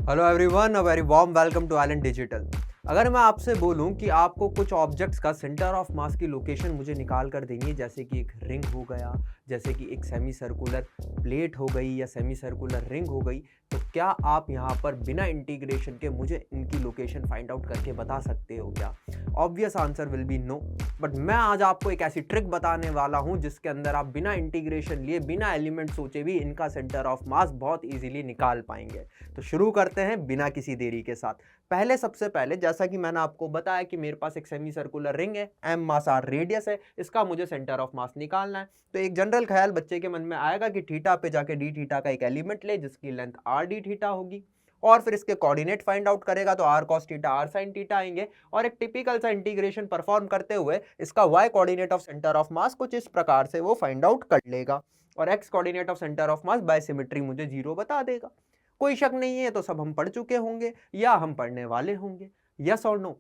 Hello everyone, a very warm welcome to Allen digital. अगर मैं आपसे बोलूं कि आपको कुछ ऑब्जेक्ट्स का सेंटर ऑफ मास की लोकेशन मुझे निकाल कर देनी है, जैसे कि एक रिंग हो गया, जैसे कि एक सेमी सर्कुलर प्लेट हो गई या सेमी सर्कुलर रिंग हो गई, तो क्या आप यहां पर बिना इंटीग्रेशन के मुझे इनकी लोकेशन फाइंड आउट करके बता सकते हो क्या? Obvious answer will be no. But मैं आज आपको एक ऐसी ट्रिक बताने वाला हूं जिसके अंदर आप बिना इंटीग्रेशन लिए, बिना एलिमेंट सोचे भी इनका सेंटर ऑफ मास बहुत इजीली निकाल पाएंगे। तो शुरू करते हैं बिना किसी देरी के साथ। सबसे पहले जैसा कि मैंने आपको बताया कि मेरे पास एक सेमी सर्कुलर रिंग है, एम मास आर रेडियस है, इसका मुझे सेंटर ऑफ मास निकालना है। तो एक जनरल ख्याल बच्चे के मन में आएगा कि थीटा पे जाके डी थीटा का एक एलिमेंट ले जिसकी लेंथ आर डी थीटा होगी, और फिर इसके कोऑर्डिनेट फाइंड आउट करेगा तो r cos theta r sine theta आएंगे, और एक टिपिकल सा इंटीग्रेशन परफॉर्म करते हुए इसका y coordinate of centre of mass कुछ इस प्रकार से वो फाइंड आउट कर लेगा, और x coordinate of centre of mass by symmetry मुझे 0 बता देगा। कोई शक नहीं है, तो सब हम पढ़ चुके होंगे या हम पढ़ने वाले होंगे, यस और नो।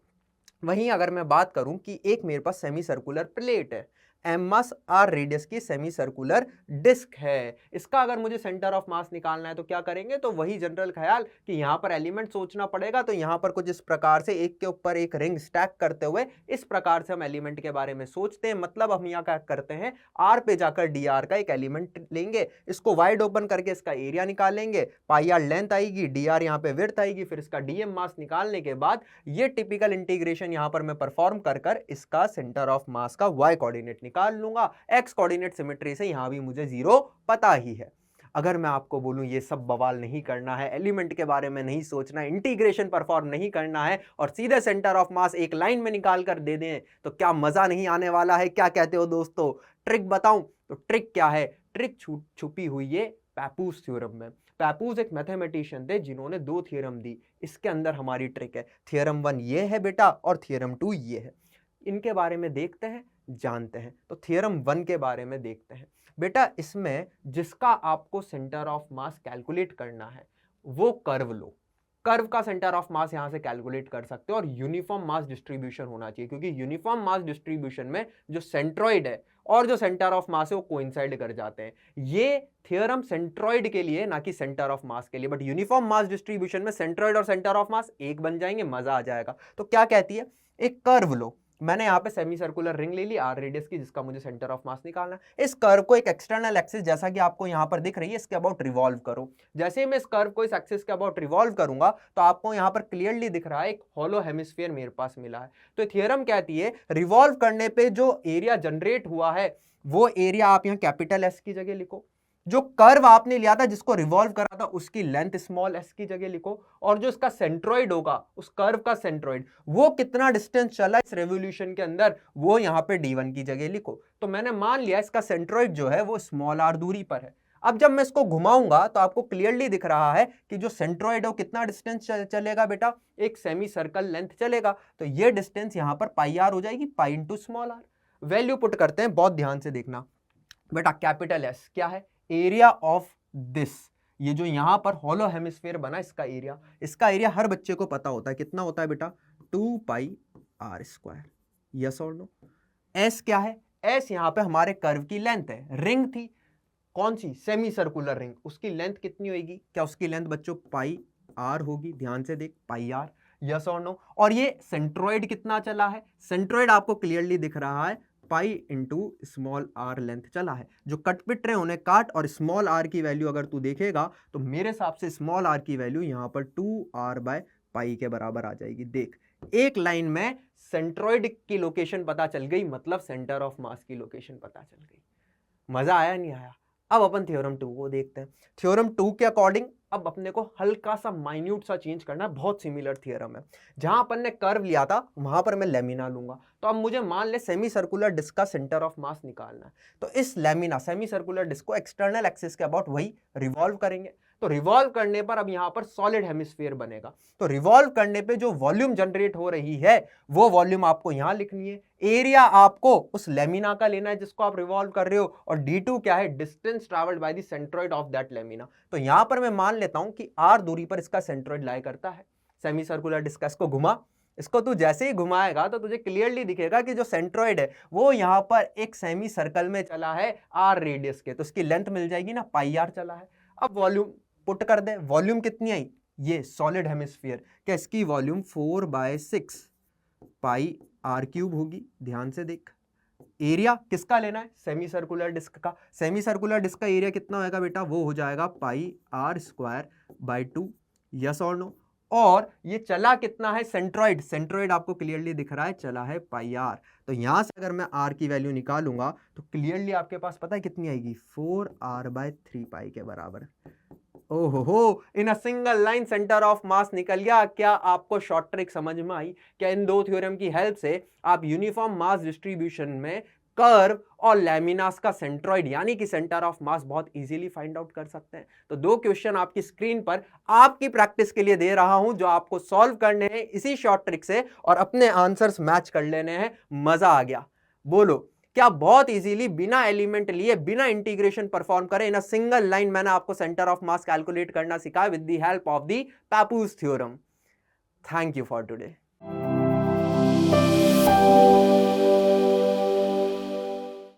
वहीं अगर मैं बात करूं कि एक मेरे पास सेमी सर्कुलर प्लेट है, एम मास आर रेडियस की सेमी सर्कुलर डिस्क है, इसका अगर मुझे सेंटर ऑफ मास निकालना है तो क्या करेंगे? तो वही जनरल ख्याल कि यहां पर एलिमेंट सोचना पड़ेगा, तो यहां पर कुछ इस प्रकार से एक के ऊपर एक रिंग स्टैक करते हुए इस प्रकार से हम एलिमेंट के बारे में सोचते हैं। मतलब हम यहां क्या करते हैं, आर पे जाकर डी आर का एक एलिमेंट लेंगे, इसको वाइड ओपन करके इसका एरिया निकालेंगे, पाई आर लेंथ आएगी, डी आर यहाँ पे विड्थ आएगी, फिर इसका डीएम मास निकालने के बाद ये टिपिकल इंटीग्रेशन यहां पर मैं परफॉर्म कर कर इसका सेंटर ऑफ मास का वाई कोऑर्डिनेट निकाल लूंगा। एक्स कोऑर्डिनेट सिमेट्री से यहां भी मुझे 0 पता ही है। अगर मैं आपको बोलूं ये सब बवाल नहीं करना है, एलिमेंट के बारे में नहीं सोचना है, इंटीग्रेशन परफॉर्म नहीं करना है और सीधे सेंटर ऑफ मास एक लाइन में निकाल कर दे दें, तो क्या मजा नहीं आने वाला है? क्या कहते हो दोस्तों? ट्रिक बताऊं? तो ट्रिक क्या है? ट्रिक छुपी हुई है पैपूस थ्योरम में। पैपूस एक मैथमेटिशियन थे जिन्होंने 2 थ्योरम दी, इसके अंदर हमारी ट्रिक है। थ्योरम 1 ये है बेटा, और थ्योरम 2 ये है। इनके बारे में देखते हैं, जानते हैं। तो थ्योरम 1 के बारे में देखते हैं। बेटा इसमें जिसका आपको सेंटर ऑफ मास कैलकुलेट करना है वो कर्व लो। कर्व का सेंटर ऑफ मास यहां से कैलकुलेट कर सकते हो, और यूनिफॉर्म मास डिस्ट्रीब्यूशन होना चाहिए, क्योंकि यूनिफॉर्म मास डिस्ट्रीब्यूशन में जो सेंट्रॉइड है और जो सेंटर ऑफ मास है वो कोइंसाइड कर जाते हैं। ये थ्योरम सेंट्रॉइड के लिए, ना कि सेंटर ऑफ मास के लिए। बट यूनिफॉर्म मास डिस्ट्रीब्यूशन में सेंट्रॉइड और सेंटर ऑफ मास एक बन जाएंगे, मजा आ जाएगा। तो क्या कहती है, एक कर्व लो। मैंने यहाँ पे सेमी सर्कुलर रिंग ले ली आर रेडियस की, जिसका मुझे सेंटर ऑफ मास निकालना है। इस कर्व को एक एक्सटर्नल एक्सिस, जैसा कि आपको यहाँ पर दिख रही है, इसके अबाउट रिवॉल्व करो। जैसे ही मैं इस कर्व को इस एक्सिस के अबाउट रिवॉल्व करूंगा तो आपको यहाँ पर क्लियरली दिख रहा है एक हॉलो हेमिस्फीयर मेरे पास मिला है। तो थ्योरम कहती है रिवॉल्व करने पे जो एरिया जनरेट हुआ है वो एरिया आप यहाँ कैपिटल एस की जगह लिखो। जो कर्व आपने लिया था जिसको रिवॉल्व करा था उसकी लेंथ स्मॉल एस की जगह लिखो, और जो इसका सेंट्रॉइड होगा, उस कर्व का सेंट्रॉइड, वो कितना डिस्टेंस चला इस रेवोल्यूशन के अंदर, वो यहां पे d1 की जगह लिखो। तो मैंने मान लिया इसका सेंट्रॉइड जो है वो स्मॉल आर दूरी पर है। अब जब मैं इसको घुमाऊंगा तो आपको क्लियरली दिख रहा है कि जो सेंट्रॉइड है वो कितना डिस्टेंस चलेगा बेटा, एक सेमी सर्कल लेंथ चलेगा। तो ये डिस्टेंस यहां पर पाई आर हो जाएगी, pi into small r. Value put करते हैं, बहुत ध्यान से देखना बेटा। कैपिटल एस क्या है? एरिया ऑफ दिस, ये जो यहां पर हॉलो हेमिस्फीयर बना इसका एरिया हर बच्चे को पता होता है, कितना होता है बेटा? 2 पाई आर स्क्वायर। यस और नो? एस क्या है? एस यहां पे हमारे कर्व की लेंथ है। रिंग थी कौन सी? Semi circular ring. उसकी लेंथ कितनी होगी? क्या उसकी लेंथ बच्चों पाई आर होगी? ध्यान से देख, पाई आर। यस और नो? और ये सेंट्रॉइड कितना चला है? सेंट्रॉइड आपको क्लियरली दिख रहा है, pi into small r length चला है। जो कट पिट रहे उन्हें काट, और स्मॉल आर की वैल्यू अगर तू देखेगा तो मेरे हिसाब से स्मॉल आर की वैल्यू यहां पर 2r बाय पाई के बराबर आ जाएगी। देख, एक लाइन में सेंट्रॉइड की लोकेशन पता चल गई, मतलब सेंटर ऑफ मास की लोकेशन पता चल गई। मजा आया नहीं आया? अब अपन थ्योरम 2 को देखते हैं। थ्योरम 2 के अकॉर्डिंग अब अपने को हल्का सा माइन्यूट सा चेंज करना है। बहुत सिमिलर थ्योरम है। जहां अपन ने कर्व लिया था वहां पर मैं लेमिना लूंगा। तो अब मुझे मान ले सेमी सर्कुलर डिस्क का सेंटर ऑफ मास निकालना है। तो इस लेमिना सेमी सर्कुलर डिस्क को एक्सटर्नल एक्सिस के अबाउट वही रिवॉल्व करेंगे। तो रिवॉल्व करने पर अब यहां पर सॉलिड हेमिस्फीयर बनेगा। तो रिवॉल्व करने पे जो वॉल्यूम जनरेट हो रही है वो वॉल्यूम आपको यहां लिखनी है। एरिया आपको उस लेमिना का लेना है जिसको आप रिवॉल्व कर रहे हो, और d2 क्या है? Distance travelled by the centroid of that lamina. तो यहां पर मैं मान लेता हूं कि r दूरी पर इसका सेंट्रॉइड लाई करता है। सेमी सर्कुलर डिस्क, इसको घुमा, इसको तू जैसे ही घुमाएगा तो तुझे क्लियरली दिखेगा कि जो सेंट्रॉइड है वो यहां पर एक सेमी सर्कल में चला है आर रेडियस के, तो उसकी लेंथ मिल जाएगी ना, पाई आर चला है। अब वॉल्यूम पुट कर दे, वॉल्यूम कितनी आई? ये सॉलिड हेमिस्फीयर, क्या इसकी वॉल्यूम 4/6 पाई आर क्यूब होगी, ध्यान से देख। एरिया किसका लेना है, सेमी सर्कुलर डिस्क का। सेमी सर्कुलर डिस्क का एरिया कितना होगा बेटा, वो हो जाएगा पाई आर स्क्वायर बाई 2, यस और नो। और ये चला कितना है, सेंट्रॉइड, सेंट्रॉइड आपको क्लियरली दिख रहा है, चला है पाई आर। तो यहां से अगर मैं आर की वैल्यू निकालूंगा तो क्लियरली आपके पास पता है कितनी आएगी, 4r/3 पाई के बराबर। ओहो, in a single line centre of mass निकल गया। क्या आपको शॉर्ट ट्रिक समझ में आई? क्या इन दो थ्योरम की हेल्प से आप यूनिफॉर्म मास डिस्ट्रीब्यूशन में कर्व और लैमिनास का सेंट्रॉइड यानी कि सेंटर ऑफ मास बहुत इजीली फाइंड आउट कर सकते हैं? तो दो क्वेश्चन आपकी स्क्रीन पर आपकी प्रैक्टिस के लिए दे रहा हूं, जो आपको सॉल्व करने हैं इसी शॉर्ट ट्रिक से और अपने आंसर्स मैच कर लेने हैं। मजा आ गया? बोलो, क्या बहुत इजीली बिना एलिमेंट लिए बिना इंटीग्रेशन परफॉर्म करें इन अ सिंगल लाइन मैंने आपको सेंटर ऑफ मास कैलकुलेट करना सिखाया with the help of the Pappus theorem. Thank you for today.